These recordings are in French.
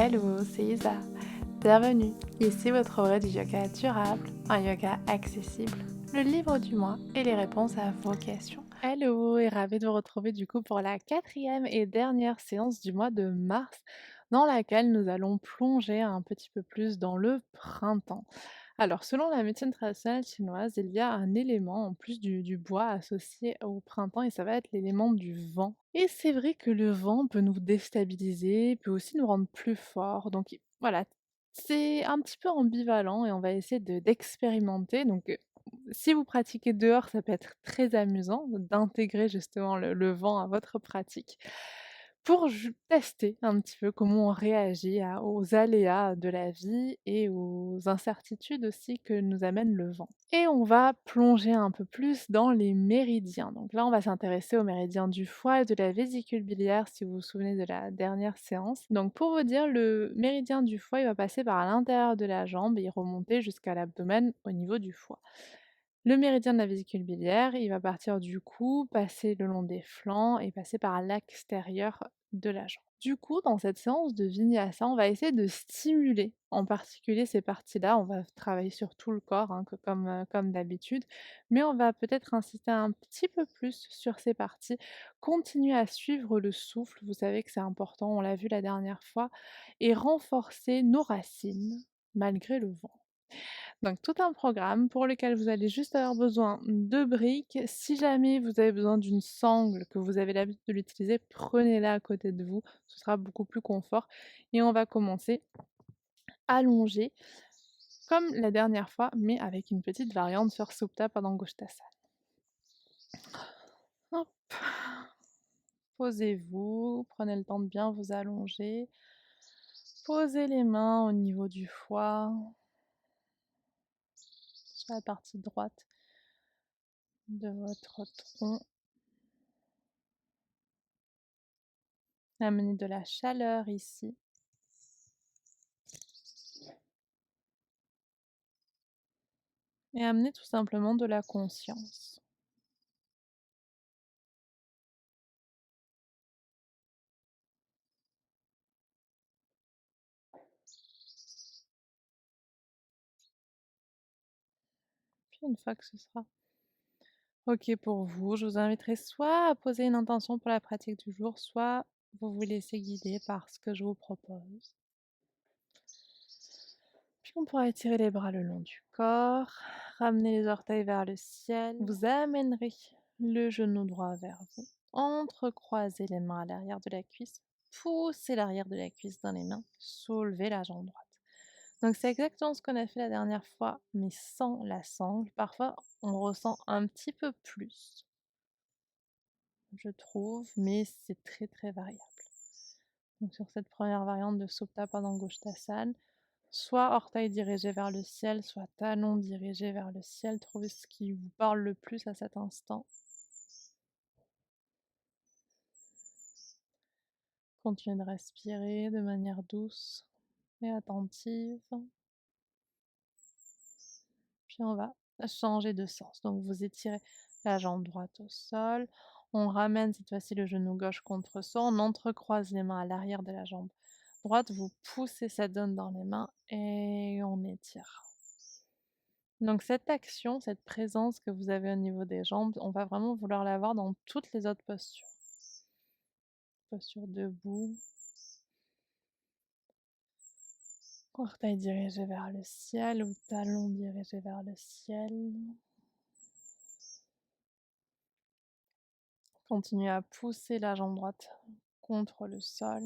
Hello, c'est Isa. Bienvenue. Ici votre aura du yoga durable, un yoga accessible, le livre du mois et les réponses à vos questions. Hello et ravie de vous retrouver du coup pour la quatrième et dernière séance du mois de mars dans laquelle nous allons plonger un petit peu plus dans le printemps. Alors, selon la médecine traditionnelle chinoise, il y a un élément en plus du bois associé au printemps et ça va être l'élément du vent. Et c'est vrai que le vent peut nous déstabiliser, peut aussi nous rendre plus forts. Donc voilà, c'est un petit peu ambivalent et on va essayer d'expérimenter. Donc, si vous pratiquez dehors, ça peut être très amusant d'intégrer justement le vent à votre pratique pour tester un petit peu comment on réagit aux aléas de la vie et aux incertitudes aussi que nous amène le vent. Et on va plonger un peu plus dans les méridiens. Donc là, on va s'intéresser aux méridiens du foie et de la vésicule biliaire, si vous vous souvenez de la dernière séance. Donc pour vous dire, le méridien du foie, il va passer par l'intérieur de la jambe et remonter jusqu'à l'abdomen au niveau du foie. Le méridien de la vésicule biliaire, il va partir du cou, passer le long des flancs et passer par l'extérieur de la jambe. Du coup, dans cette séance de Vinyasa, on va essayer de stimuler en particulier ces parties-là. On va travailler sur tout le corps, hein, comme d'habitude, mais on va peut-être insister un petit peu plus sur ces parties. Continuer à suivre le souffle, vous savez que c'est important, on l'a vu la dernière fois, et renforcer nos racines malgré le vent. Donc tout un programme pour lequel vous allez juste avoir besoin de briques. Si jamais vous avez besoin d'une sangle, que vous avez l'habitude de l'utiliser, prenez-la à côté de vous, ce sera beaucoup plus confort. Et on va commencer allongé, comme la dernière fois, mais avec une petite variante sur Supta Padangusthasana. Hop. Posez-vous, prenez le temps de bien vous allonger. Posez les mains au niveau du foie, sur la partie droite de votre tronc. Amenez de la chaleur ici. Et amener tout simplement de la conscience. Puis une fois que ce sera OK pour vous, je vous inviterai soit à poser une intention pour la pratique du jour, soit vous vous laissez guider par ce que je vous propose. Puis on pourra étirer les bras le long du corps, ramener les orteils vers le ciel. Vous amènerez le genou droit vers vous, entrecroisez les mains à l'arrière de la cuisse, poussez l'arrière de la cuisse dans les mains, soulevez la jambe droite. Donc c'est exactement ce qu'on a fait la dernière fois, mais sans la sangle. Parfois, on ressent un petit peu plus, je trouve, mais c'est très très variable. Donc sur cette première variante de Supta Padangusthasana, soit orteils dirigés vers le ciel, soit talons dirigés vers le ciel. Trouvez ce qui vous parle le plus à cet instant. Continuez de respirer de manière douce et attentive. Puis on va changer de sens. Donc vous étirez la jambe droite au sol. On ramène cette fois-ci le genou gauche contre soi. On entrecroise les mains à l'arrière de la jambe droite. Vous poussez cette zone dans les mains et on étire. Donc cette action, cette présence que vous avez au niveau des jambes, on va vraiment vouloir l'avoir dans toutes les autres postures. Posture debout. Orteil dirigé vers le ciel ou talon dirigé vers le ciel. Continuez à pousser la jambe droite contre le sol.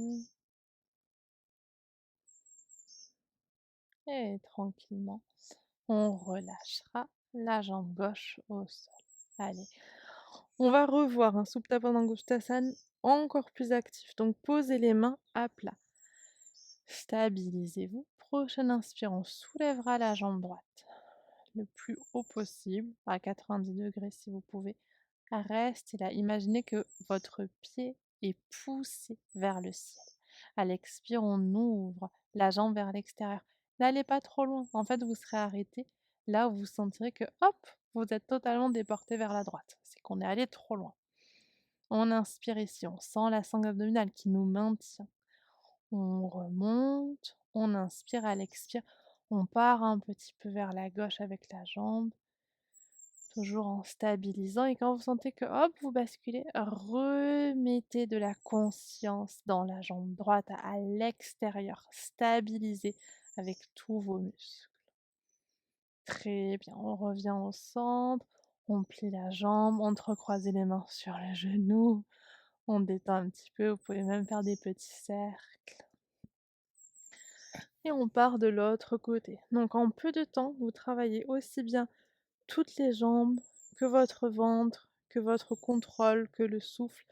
Et tranquillement, on relâchera la jambe gauche au sol. Allez, on va revoir un Supta Padangusthasana encore plus actif. Donc posez les mains à plat. Stabilisez-vous. Prochaine inspire, on soulèvera la jambe droite le plus haut possible, à 90 degrés si vous pouvez. Restez là. Imaginez que votre pied est poussé vers le ciel. À l'expire, on ouvre la jambe vers l'extérieur. N'allez pas trop loin. En fait, vous serez arrêté là où vous sentirez que, hop, vous êtes totalement déporté vers la droite. C'est qu'on est allé trop loin. On inspire ici, on sent la sangle abdominale qui nous maintient. On remonte On inspire, à l'expire, on part un petit peu vers la gauche avec la jambe, toujours en stabilisant et quand vous sentez que hop, vous basculez, remettez de la conscience dans la jambe droite à l'extérieur, stabilisez avec tous vos muscles. Très bien, on revient au centre, on plie la jambe, entrecroisez les mains sur le genou, on détend un petit peu, vous pouvez même faire des petits cercles et on part de l'autre côté. Donc en peu de temps, vous travaillez aussi bien toutes les jambes, que votre ventre, que votre contrôle, que le souffle.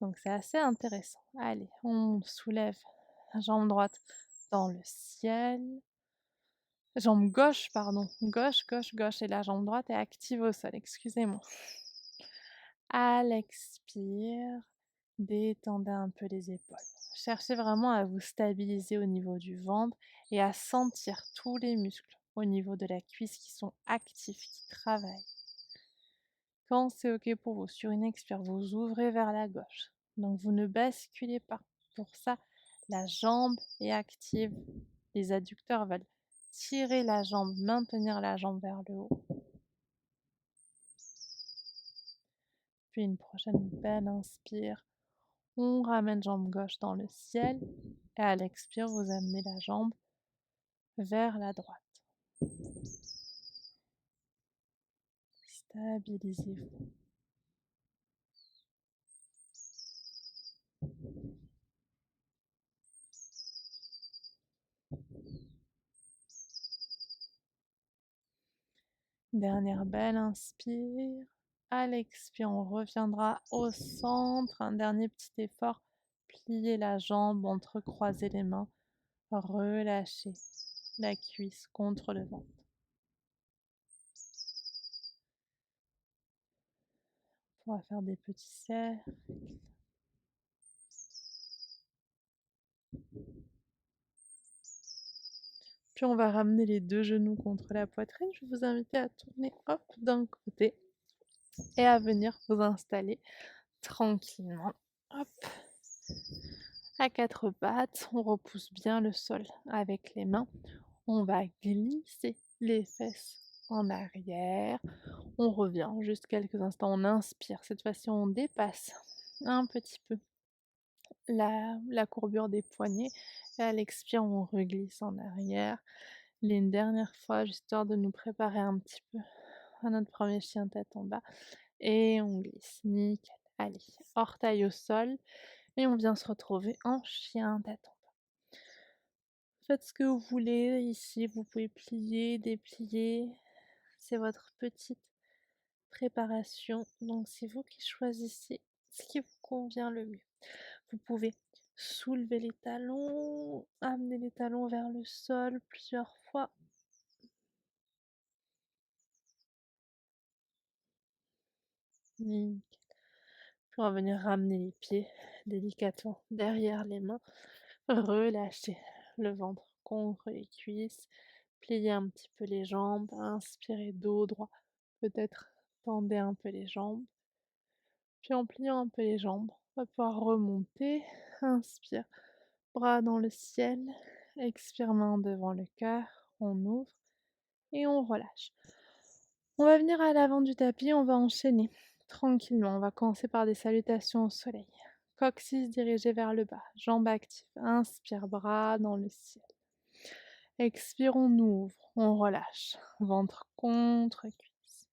Donc c'est assez intéressant. Allez, on soulève la jambe droite dans le ciel. Jambe gauche, pardon. Gauche, gauche, gauche. Et la jambe droite est active au sol, excusez-moi. À l'expire, détendez un peu les épaules. Cherchez vraiment à vous stabiliser au niveau du ventre et à sentir tous les muscles au niveau de la cuisse qui sont actifs, qui travaillent. Quand c'est OK pour vous, sur une expire, vous ouvrez vers la gauche. Donc vous ne basculez pas. Pour ça, la jambe est active. Les adducteurs veulent tirer la jambe, maintenir la jambe vers le haut. Puis une prochaine belle inspire. On ramène jambe gauche dans le ciel. Et à l'expire, vous amenez la jambe vers la droite. Stabilisez-vous. Dernière belle inspire. À l'expire, on reviendra au centre. Un dernier petit effort. Pliez la jambe, entrecroisez les mains. Relâchez la cuisse contre le ventre. On va faire des petits cercles. Puis on va ramener les deux genoux contre la poitrine. Je vais vous inviter à tourner hop d'un côté et à venir vous installer tranquillement. Hop. À quatre pattes, on repousse bien le sol avec les mains. On va glisser les fesses en arrière. On revient juste quelques instants. On inspire. Cette fois-ci, on dépasse un petit peu la courbure des poignets. Et à l'expire, on reglisse en arrière. Une dernière fois, histoire de nous préparer un petit peu à notre premier chien tête en bas. Et on glisse. Nickel. Allez, orteil au sol. Et on vient se retrouver en chien tête en bas. Faites ce que vous voulez ici. Vous pouvez plier, déplier. C'est votre petite préparation. Donc c'est vous qui choisissez ce qui vous convient le mieux. Vous pouvez soulever les talons, amener les talons vers le sol plusieurs fois. Nickel. Puis on va venir ramener les pieds délicatement derrière les mains. Relâchez le ventre contre les cuisses. Pliez un petit peu les jambes. Inspirez dos droit. Peut-être tendez un peu les jambes. Puis en pliant un peu les jambes, on va pouvoir remonter. Inspire, bras dans le ciel. Expire, main devant le cœur. On ouvre et on relâche. On va venir à l'avant du tapis, on va enchaîner tranquillement. On va commencer par des salutations au soleil. Coccyx dirigé vers le bas, jambes actives. Inspire, bras dans le ciel. Expire, on ouvre, on relâche. Ventre contre cuisse.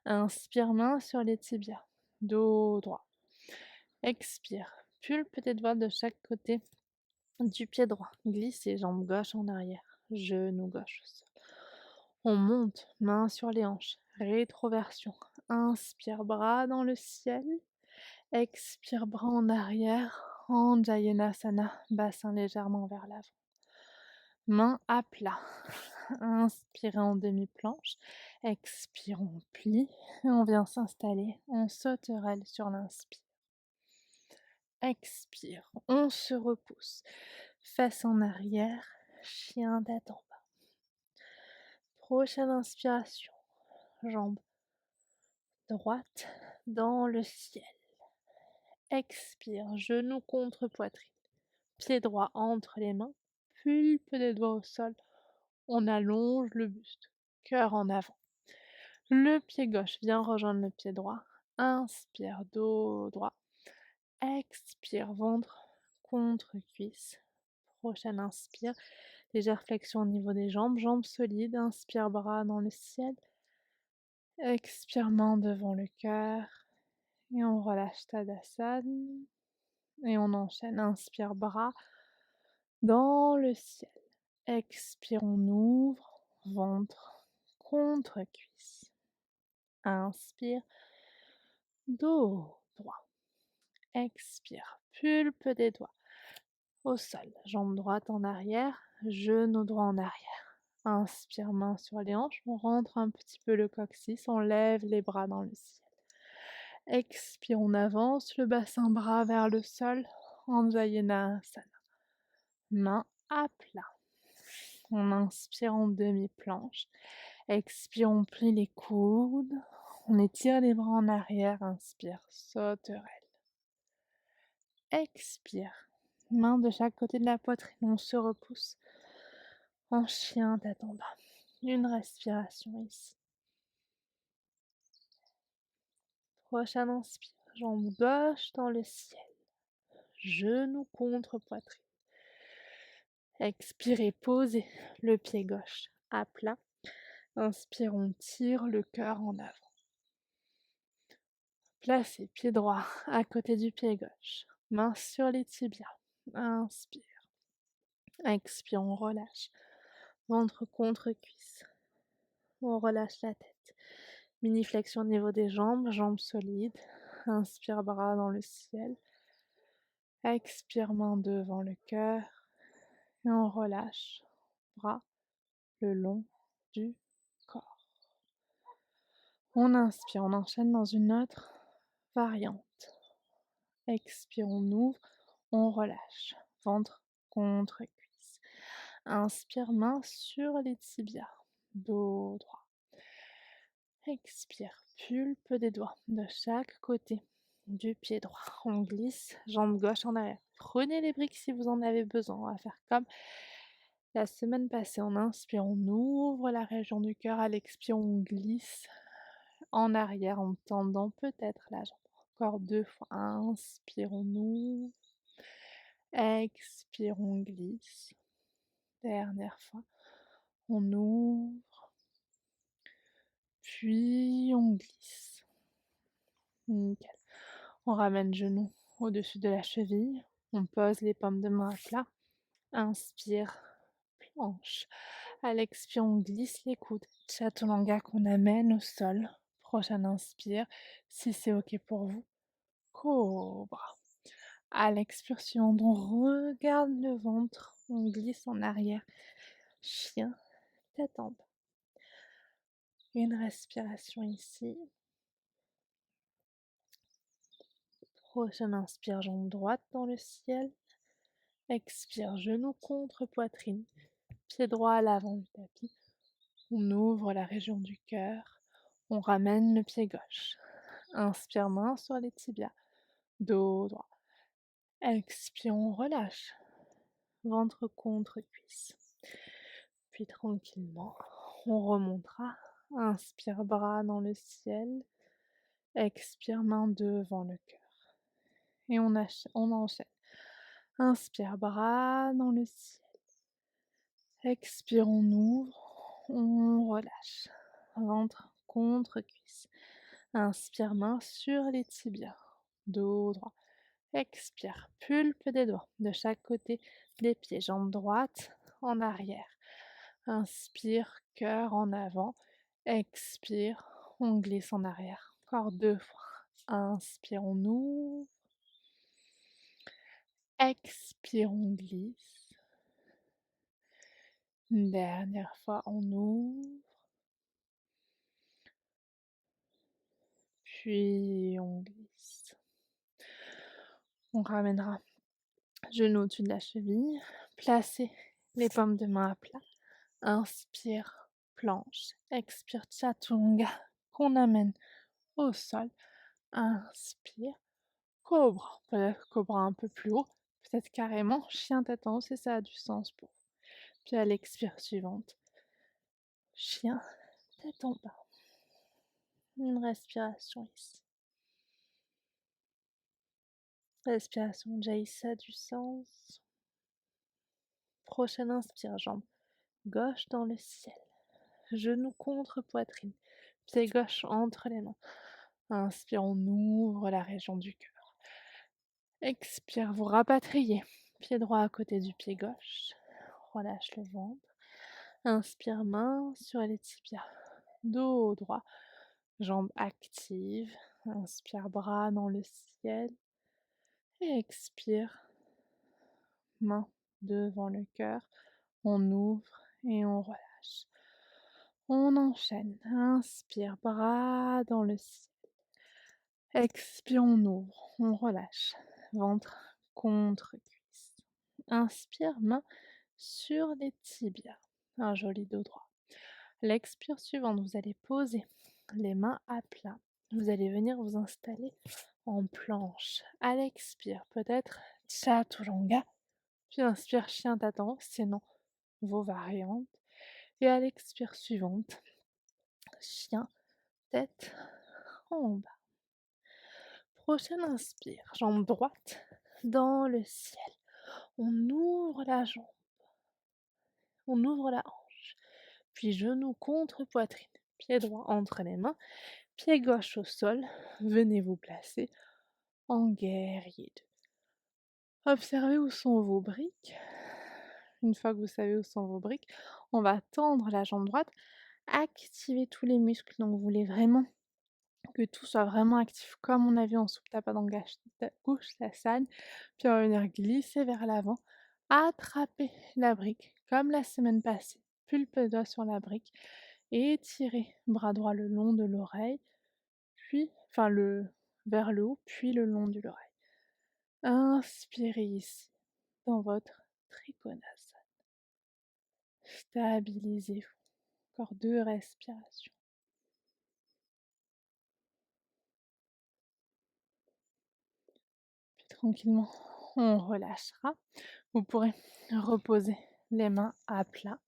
Inspire, main sur les tibias. Dos droit. Expire. Pulpe des doigts de chaque côté du pied droit. Glissez, jambe gauche en arrière. Genou gauche au sol. On monte, main sur les hanches. Rétroversion. Inspire, bras dans le ciel. Expire, bras en arrière. Anjayanasana, bassin légèrement vers l'avant. Main à plat. Inspirez en demi-planche. Expire, on plie. Et on vient s'installer. On sauterelle sur l'inspire. Expire, on se repousse. Face en arrière, chien tête en bas. Prochaine inspiration. Jambe droite dans le ciel. Expire, genou contre poitrine. Pied droit entre les mains. pulpe des doigts au sol. On allonge le buste, cœur en avant. Le pied gauche vient rejoindre le pied droit. Inspire, dos droit. Expire, ventre contre cuisse. Prochaine inspire. Légère flexion au niveau des jambes, jambes solides. Inspire, bras dans le ciel. Expire, main devant le cœur. Et on relâche Tadasana. Et on enchaîne. Inspire, bras dans le ciel. Expire, on ouvre. Ventre contre cuisse. Inspire. Dos droit. Expire. Pulpe des doigts. Au sol. Jambe droite en arrière. Genou droit en arrière. Inspire, main sur les hanches. On rentre un petit peu le coccyx. On lève les bras dans le ciel. Expire, on avance le bassin bras vers le sol. Anjayanasana. Main à plat. On inspire en demi-planche. Expire, on plie les coudes. On étire les bras en arrière. Inspire, sauterelle. Expire. Main de chaque côté de la poitrine. On se repousse. En chien, tête en bas. Une respiration ici. Prochaine inspire. Jambe gauche dans le ciel. Genou contre poitrine. Expirez, posez le pied gauche à plat. Inspire, on tire le cœur en avant. Placez pied droit à côté du pied gauche. Main sur les tibias. Inspire. Expire, on relâche. Ventre contre cuisse. On relâche la tête. Mini flexion au niveau des jambes, jambes solides. Inspire, bras dans le ciel. Expire, main devant le cœur. Et on relâche. Bras le long du corps. On inspire, on enchaîne dans une autre variante. Expire, on ouvre, on relâche. Ventre contre cuisse. Inspire, main sur les tibias. Dos droit. Expire, pulpe des doigts de chaque côté du pied droit. On glisse, jambe gauche en arrière. Prenez les briques si vous en avez besoin. On va faire comme la semaine passée. On inspire, on ouvre la région du cœur. À l'expire, on glisse en arrière en tendant peut-être la jambe. Encore 2 fois. Inspire, on ouvre. Expire, on glisse. Dernière fois. On ouvre. Puis on glisse. Nickel. On ramène genou au-dessus de la cheville. On pose les paumes de main à plat. Inspire, planche. À l'expire, on glisse les coudes. Chaturanga qu'on amène au sol. Prochaine inspire, si c'est ok pour vous. Cobra. À l'expulsion, on regarde le ventre, on glisse en arrière. Chien, tête en bas. Une respiration ici. Prochaine inspire, jambe droite dans le ciel. Expire, genou contre poitrine. Pied droit à l'avant du tapis. On ouvre la région du cœur. On ramène le pied gauche. Inspire, main sur les tibias. Dos droit. Expire, on relâche. Ventre contre cuisse. Puis tranquillement, on remontera. Inspire, bras dans le ciel. Expire, main devant le cœur. Et on enchaîne. Inspire, bras dans le ciel. Expire, on ouvre. On relâche. Ventre contre cuisse. Inspire, main sur les tibias. Dos droit. Expire, pulpe des doigts de chaque côté des pieds. Jambe droite en arrière. Inspire, cœur en avant. Expire, on glisse en arrière. Encore 2 fois. Inspire, on ouvre. Expire, on glisse. Une dernière fois, on ouvre. Puis on glisse. On ramènera genou au-dessus de la cheville. Placez les paumes de main à plat. Inspire, planche. Expire, chaturanga qu'on amène au sol. Inspire, cobra. Peut-être cobra un peu plus haut. Peut-être carrément chien tête en haut si ça a du sens pour vous. Puis à l'expire suivante, chien, tête en bas. Une respiration ici. Respiration jaillit du sens. Prochaine inspire, jambe gauche dans le ciel. Genou contre poitrine. Pied gauche entre les mains. Inspire, on ouvre la région du cœur. Expire, vous rapatriez. Pied droit à côté du pied gauche. Relâche le ventre. Inspire, main sur les tibias. Dos droit. Jambes actives. Inspire, bras dans le ciel. Et expire, main devant le cœur. On ouvre et on relâche. On enchaîne. Inspire, bras dans le ciel. Expire, on ouvre, on relâche. Ventre contre cuisse. Inspire, main sur les tibias. Un joli dos droit. L'expire suivante, vous allez poser les mains à plat. Vous allez venir vous installer en planche. À l'expire, peut-être chaturanga. Puis inspire, chien tâton, sinon vos variantes. Et à l'expire suivante, chien, tête en bas. Prochaine inspire, jambe droite dans le ciel. On ouvre la jambe, on ouvre la hanche. Puis genou contre poitrine, pied droit entre les mains, pied gauche au sol. Venez vous placer en guerrier 2. Observez où sont vos briques. Une fois que vous savez où sont vos briques, on va tendre la jambe droite, activer tous les muscles. Donc vous voulez vraiment que tout soit vraiment actif, comme on a vu en soupe Uttanasana. Puis on va venir glisser vers l'avant, attraper la brique, comme la semaine passée. Pulpe doigt sur la brique, et étirer bras droit le long de l'oreille, puis, vers le haut, puis le long de l'oreille. Inspirez ici, dans votre Trikonasana. Stabilisez-vous. Encore 2 respirations. Puis tranquillement, on relâchera. Vous pourrez reposer les mains à plat.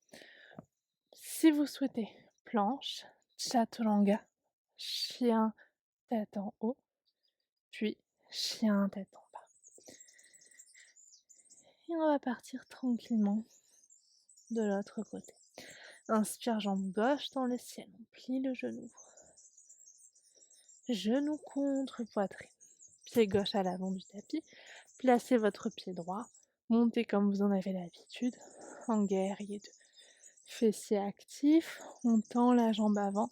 Si vous souhaitez, planche, chaturanga, chien tête en haut, puis chien tête en bas. Et on va partir tranquillement de l'autre côté. Inspire, jambe gauche dans le ciel, on plie le genou. Genou contre poitrine. Pied gauche à l'avant du tapis. Placez votre pied droit. Montez comme vous en avez l'habitude, en guerrier 2. Fessiers actifs, on tend la jambe avant.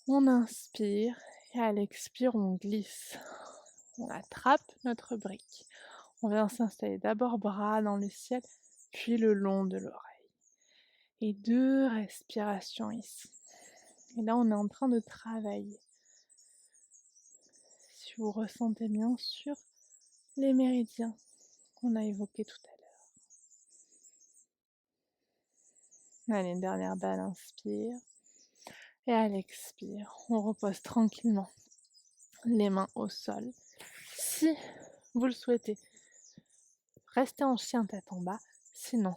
On inspire et à l'expire, on glisse. On attrape notre brique. On vient s'installer d'abord bras dans le ciel, puis le long de l'oreille. Et 2 respirations ici. Et là, on est en train de travailler. Si vous ressentez bien sûr les méridiens qu'on a évoqués tout à l'heure. Allez, une dernière balle, inspire. Et à l'expire, on repose tranquillement les mains au sol. Si vous le souhaitez, restez en chien tête en bas. Sinon,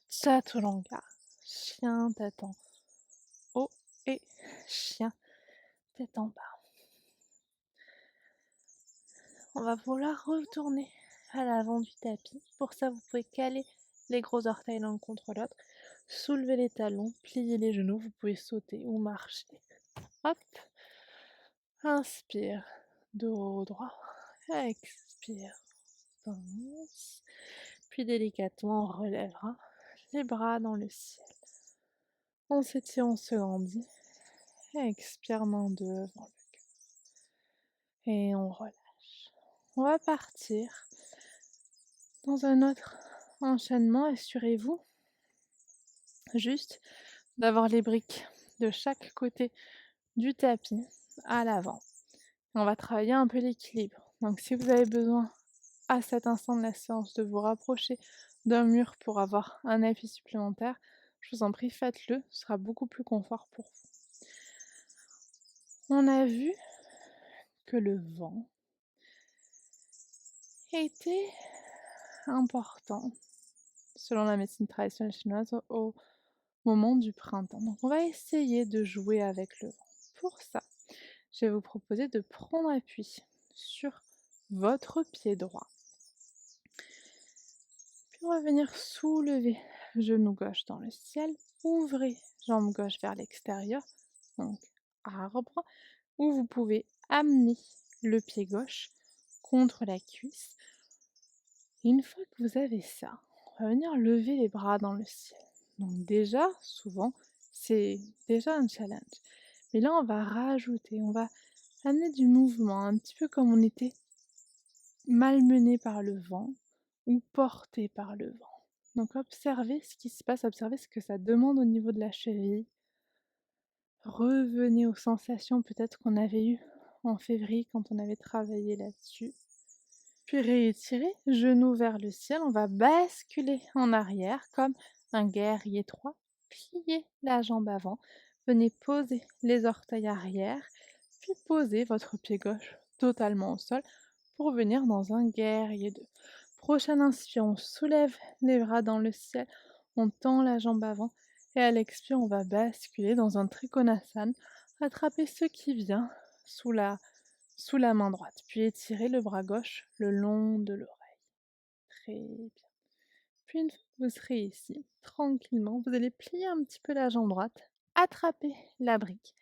chaturanga, chien tête en haut et chien tête en bas. On va vouloir retourner à l'avant du tapis. Pour ça, vous pouvez caler les gros orteils l'un contre l'autre. Soulevez les talons, pliez les genoux. Vous pouvez sauter ou marcher. Hop. Inspire, dos droit. Expire, pince. Puis délicatement, on relèvera les bras dans le ciel. On s'étire, on se grandit. Expire, main devant le cœur. Et on relâche. On va partir dans un autre enchaînement. Assurez-vous juste d'avoir les briques de chaque côté du tapis à l'avant. On va travailler un peu l'équilibre. Donc si vous avez besoin à cet instant de la séance de vous rapprocher d'un mur pour avoir un appui supplémentaire, je vous en prie, faites-le, ce sera beaucoup plus confort pour vous. On a vu que le vent était important selon la médecine traditionnelle chinoise, au moment du printemps. Donc on va essayer de jouer avec le vent. Pour ça, je vais vous proposer de prendre appui sur votre pied droit. Puis on va venir soulever genou gauche dans le ciel, ouvrez jambe gauche vers l'extérieur, donc arbre, ou vous pouvez amener le pied gauche contre la cuisse. Et une fois que vous avez ça, on va venir lever les bras dans le ciel. Donc déjà, souvent, c'est déjà un challenge. Mais là, on va rajouter, on va amener du mouvement, un petit peu comme on était malmené par le vent ou porté par le vent. Donc observez ce qui se passe, observez ce que ça demande au niveau de la cheville. Revenez aux sensations peut-être qu'on avait eues en février quand on avait travaillé là-dessus. Puis réétirez, genoux vers le ciel, on va basculer en arrière comme un guerrier 3. Pliez la jambe avant, venez poser les orteils arrière, puis posez votre pied gauche totalement au sol pour venir dans un guerrier 2. Prochaine inspire, on soulève les bras dans le ciel, on tend la jambe avant et à l'expire, on va basculer dans un trikonasana, attraper ce qui vient sous la main droite, puis étirez le bras gauche le long de l'oreille. Très bien. Puis une fois que vous serez ici, tranquillement, vous allez plier un petit peu la jambe droite, attraper la brique,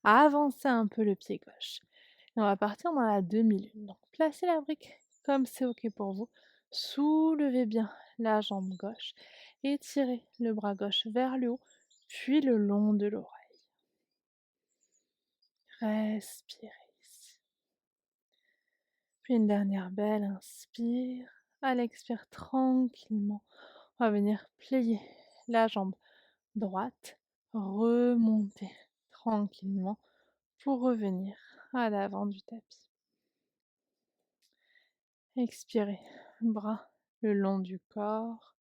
avancer un peu le pied gauche. Et on va partir dans la demi-lune. Donc placez la brique comme c'est OK pour vous. Soulevez bien la jambe gauche, étirez le bras gauche vers le haut, puis le long de l'oreille. Respirez ici. Puis une dernière belle inspire. À l'expire, tranquillement, on va venir plier la jambe droite, remonter tranquillement pour revenir à l'avant du tapis. Expirez, bras le long du corps.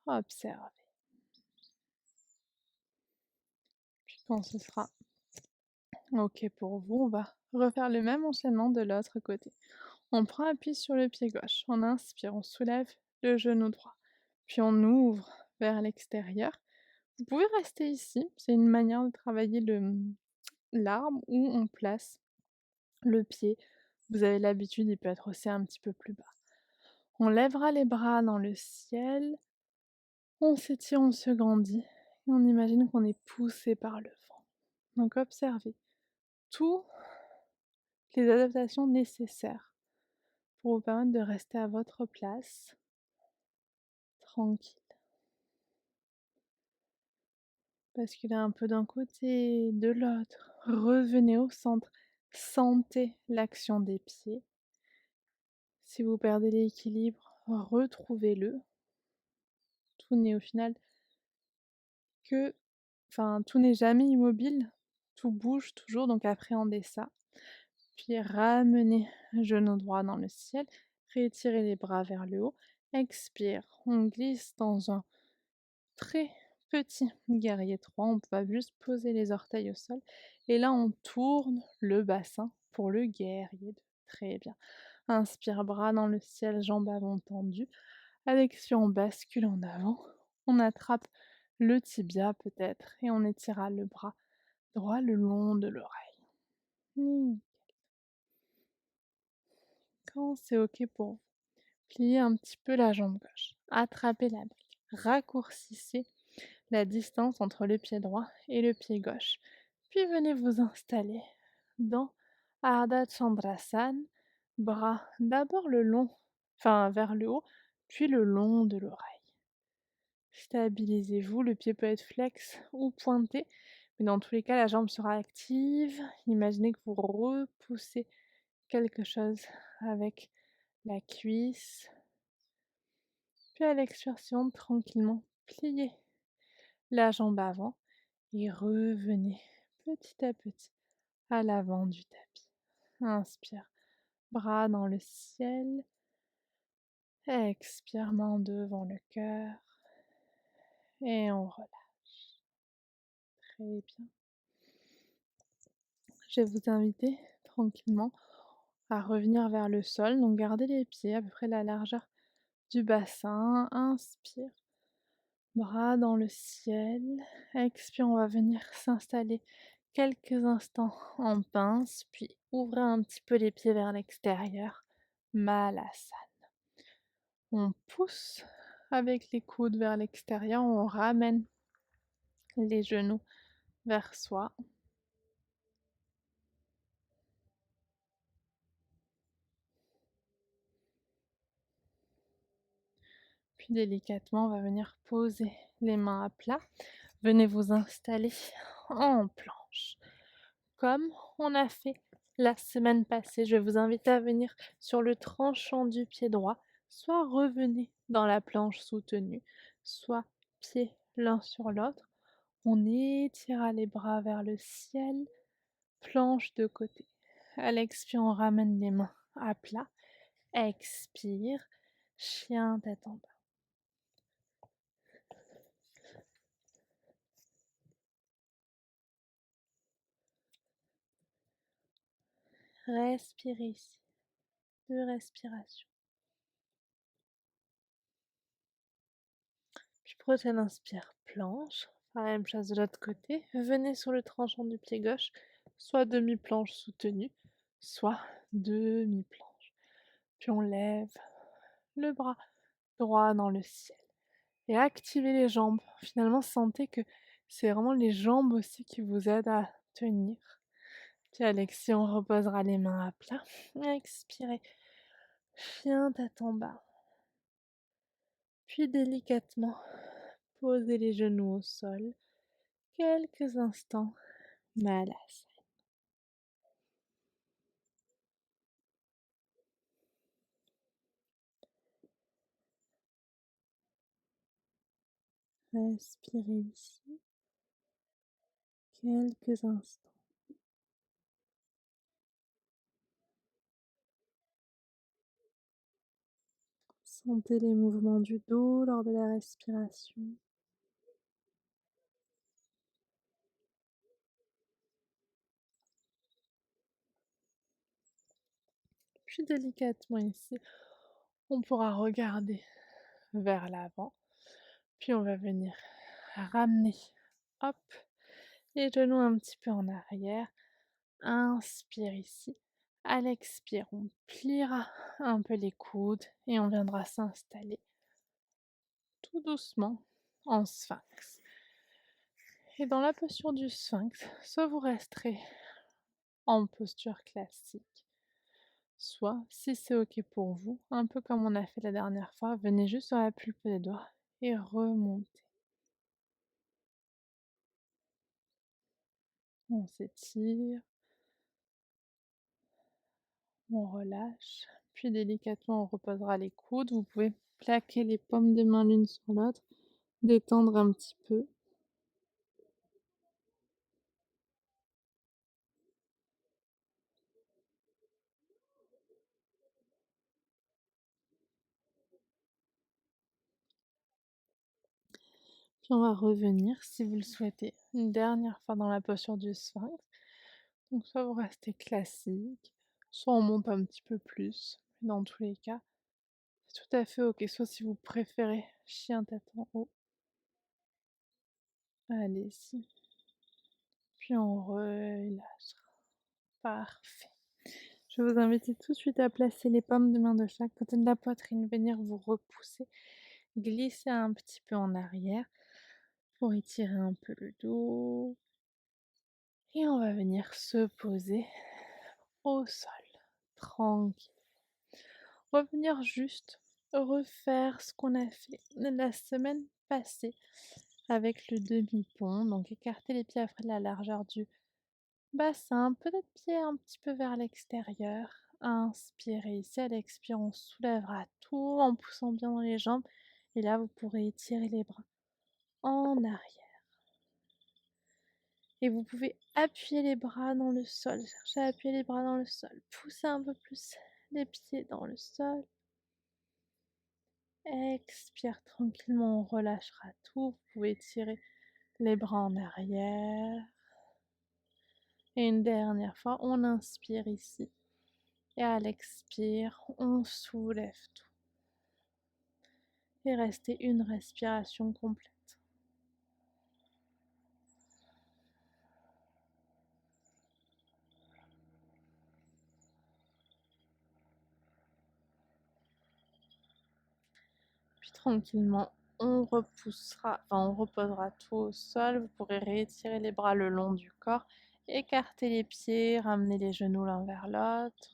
Observez. Puis quand ce sera OK pour vous, on va refaire le même enchaînement de l'autre côté. On prend appui sur le pied gauche, on inspire, on soulève le genou droit, puis on ouvre vers l'extérieur. Vous pouvez rester ici, c'est une manière de travailler l'arbre où on place le pied. Vous avez l'habitude, il peut être aussi un petit peu plus bas. On lèvera les bras dans le ciel, on s'étire, on se grandit, et on imagine qu'on est poussé par le vent. Donc observez toutes les adaptations nécessaires pour vous permettre de rester à votre place, tranquille. Basculez un peu d'un côté, de l'autre, revenez au centre, sentez l'action des pieds. Si vous perdez l'équilibre, retrouvez-le. Tout n'est au final que tout n'est jamais immobile, tout bouge toujours, donc appréhendez ça. Puis ramenez genou droit dans le ciel, rétirez les bras vers le haut, expire, on glisse dans un très petit guerrier 3, on va juste poser les orteils au sol et là on tourne le bassin pour le guerrier 2. Très bien. Inspire, bras dans le ciel, jambes avant tendues. À l'expire, on bascule en avant, on attrape le tibia peut-être et on étirera le bras droit le long de l'oreille. Quand c'est OK pour vous, pliez un petit peu la jambe gauche, attrapez la brique, raccourcissez la distance entre le pied droit et le pied gauche, puis venez vous installer dans Ardha Chandrasana, bras d'abord vers le haut, puis le long de l'oreille. Stabilisez-vous, le pied peut être flex ou pointé, mais dans tous les cas, la jambe sera active. Imaginez que vous repoussez quelque chose avec la cuisse. Puis à l'expiration, tranquillement, pliez la jambe avant et revenez petit à petit à l'avant du tapis. Inspire, bras dans le ciel. Expire, main devant le cœur. Et on relâche. Très bien. Je vais vous inviter tranquillement à revenir vers le sol. Donc gardez les pieds à peu près la largeur du bassin. Inspire, bras dans le ciel. Expire, on va venir s'installer quelques instants en pince, puis ouvrez un petit peu les pieds vers l'extérieur. Malasana. On pousse avec les coudes vers l'extérieur, on ramène les genoux vers soi. Puis délicatement, on va venir poser les mains à plat. Venez vous installer en planche. Comme on a fait la semaine passée, je vous invite à venir sur le tranchant du pied droit. Soit revenez dans la planche soutenue, soit pieds l'un sur l'autre. On étira les bras vers le ciel, planche de côté. À l'expire, on ramène les mains à plat. Expire, chien tête en bas. Respirez ici. 2 respirations. Puis prochaine inspire, planche. La même chose de l'autre côté. Venez sur le tranchant du pied gauche, soit demi-planche soutenue, soit demi-planche. Puis on lève le bras droit dans le ciel. Et activez les jambes. Finalement, sentez que c'est vraiment les jambes aussi qui vous aident à tenir. Puis à l'expire, on reposera les mains à plat. Expirez. Chien tête en bas. Puis délicatement, posez les genoux au sol. Quelques instants. Malasana. Respirez ici. Quelques instants. Sentez les mouvements du dos lors de la respiration. Puis délicatement ici, on pourra regarder vers l'avant. Puis on va venir ramener, hop, les genoux un petit peu en arrière. Inspire ici. À l'expire, on pliera un peu les coudes et on viendra s'installer tout doucement en sphinx. Et dans la posture du sphinx, soit vous resterez en posture classique, soit, si c'est ok pour vous, un peu comme on a fait la dernière fois, venez juste sur la pulpe des doigts et remontez. On s'étire, on relâche, puis délicatement on reposera les coudes. Vous pouvez plaquer les paumes des mains l'une sur l'autre, détendre un petit peu. Puis on va revenir, si vous le souhaitez, une dernière fois dans la posture du sphinx. Donc soit vous restez classique, soit on monte un petit peu plus. Dans tous les cas, c'est tout à fait ok. Soit si vous préférez chien tête en haut, allez-y. Puis on relâche. Parfait. Je vais vous inviter tout de suite à placer les paumes de main de chaque côté de la poitrine, venir vous repousser, glisser un petit peu en arrière pour étirer un peu le dos. Et on va venir se poser au sol, tranquille. On va venir juste refaire ce qu'on a fait la semaine passée avec le demi-pont. Donc écarter les pieds après la largeur du bassin, peut-être pied un petit peu vers l'extérieur. Inspirez ici, à l'expire, on soulèvera tout en poussant bien dans les jambes. Et là, vous pourrez étirer les bras en arrière. Et vous pouvez appuyer les bras dans le sol. Cherchez à appuyer les bras dans le sol. Poussez un peu plus les pieds dans le sol. Expire tranquillement, on relâchera tout. Vous pouvez tirer les bras en arrière. Et une dernière fois, on inspire ici. Et à l'expire, on soulève tout. et restez une respiration complète. Puis tranquillement, on reposera tout au sol. Vous pourrez réétirer les bras le long du corps, écarter les pieds, ramener les genoux l'un vers l'autre.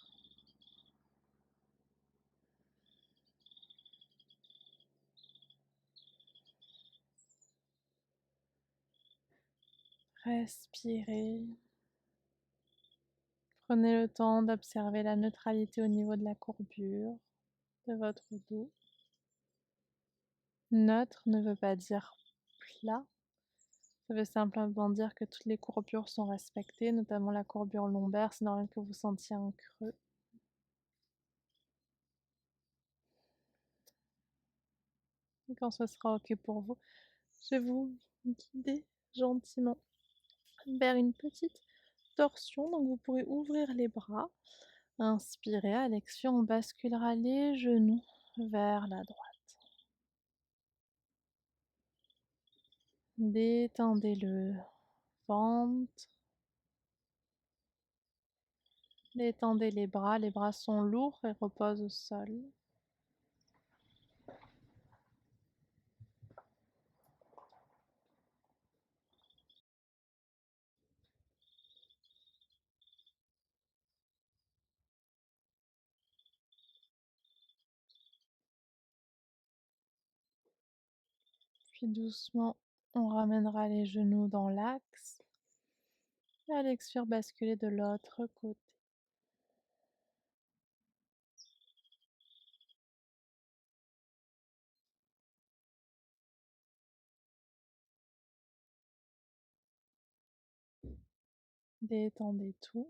Respirez. Prenez le temps d'observer la neutralité au niveau de la courbure de votre dos. Neutre ne veut pas dire plat. Ça veut simplement dire que toutes les courbures sont respectées, notamment la courbure lombaire, c'est normal que vous sentiez un creux. Et quand ce sera OK pour vous, je vais vous guider gentiment vers une petite torsion. Donc vous pourrez ouvrir les bras, inspirez, à l'expire, on basculera les genoux vers la droite. Détendez le ventre. Détendez les bras sont lourds et reposent au sol. Puis doucement, on ramènera les genoux dans l'axe. Et à l'expire, basculer de l'autre côté. Détendez tout.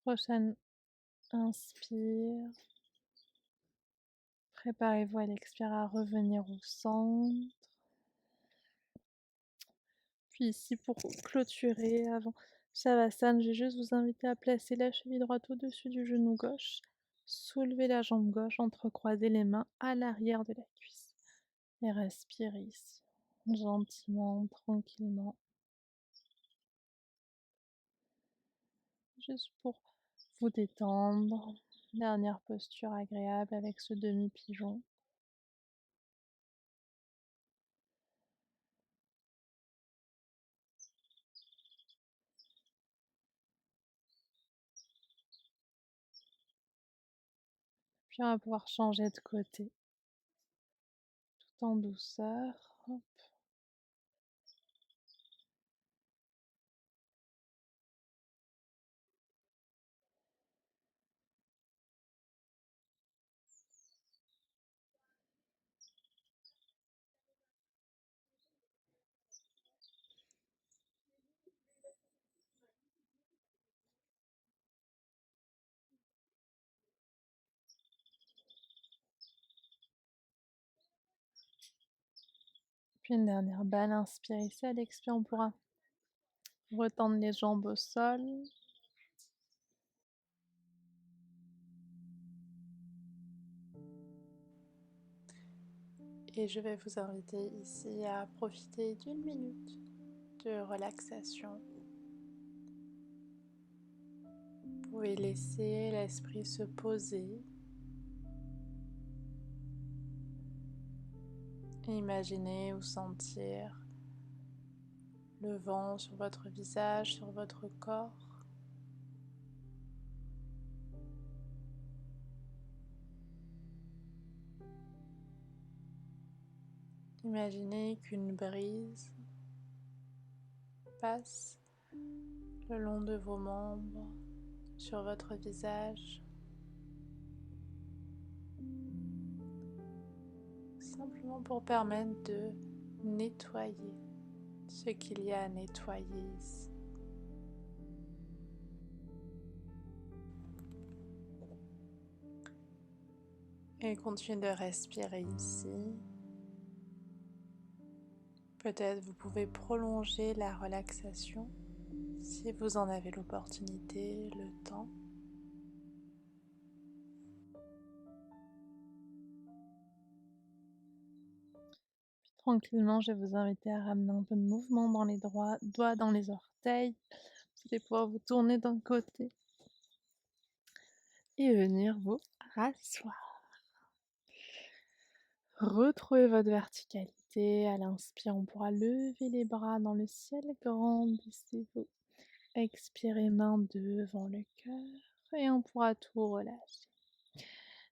Prochaine inspire. Préparez-vous à l'expire à revenir au centre. Puis ici, pour clôturer avant Shavasana, je vais juste vous inviter à placer la cheville droite au-dessus du genou gauche. Soulevez la jambe gauche, entrecroisez les mains à l'arrière de la cuisse. Et respirez ici, gentiment, tranquillement. Juste pour vous détendre. Dernière posture agréable avec ce demi-pigeon. Puis on va pouvoir changer de côté, tout en douceur. Hop. Puis une dernière balle, inspire ici, à l'expire, on pourra retendre les jambes au sol. Et je vais vous inviter ici à profiter d'une minute de relaxation. Vous pouvez laisser l'esprit se poser. Et imaginer ou sentir le vent sur votre visage, sur votre corps. Imaginez qu'une brise passe le long de vos membres, sur votre visage, simplement pour permettre de nettoyer ce qu'il y a à nettoyer ici. Et continuez de respirer ici. Peut-être vous pouvez prolonger la relaxation si vous en avez l'opportunité, le temps. Tranquillement, je vais vous inviter à ramener un peu de mouvement dans les doigts, dans les orteils. Vous allez pouvoir vous tourner d'un côté et venir vous rasseoir. Retrouvez votre verticalité. À l'inspire, on pourra lever les bras dans le ciel. Grandissez-vous. Expirez main devant le cœur et on pourra tout relâcher.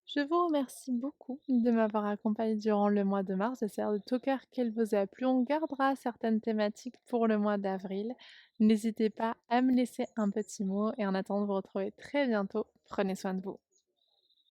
Je vous remercie beaucoup de m'avoir accompagnée durant le mois de mars. J'espère de tout cœur qu'elle vous a plu. On gardera certaines thématiques pour le mois d'avril. N'hésitez pas à me laisser un petit mot et en attendant de vous retrouver très bientôt, prenez soin de vous.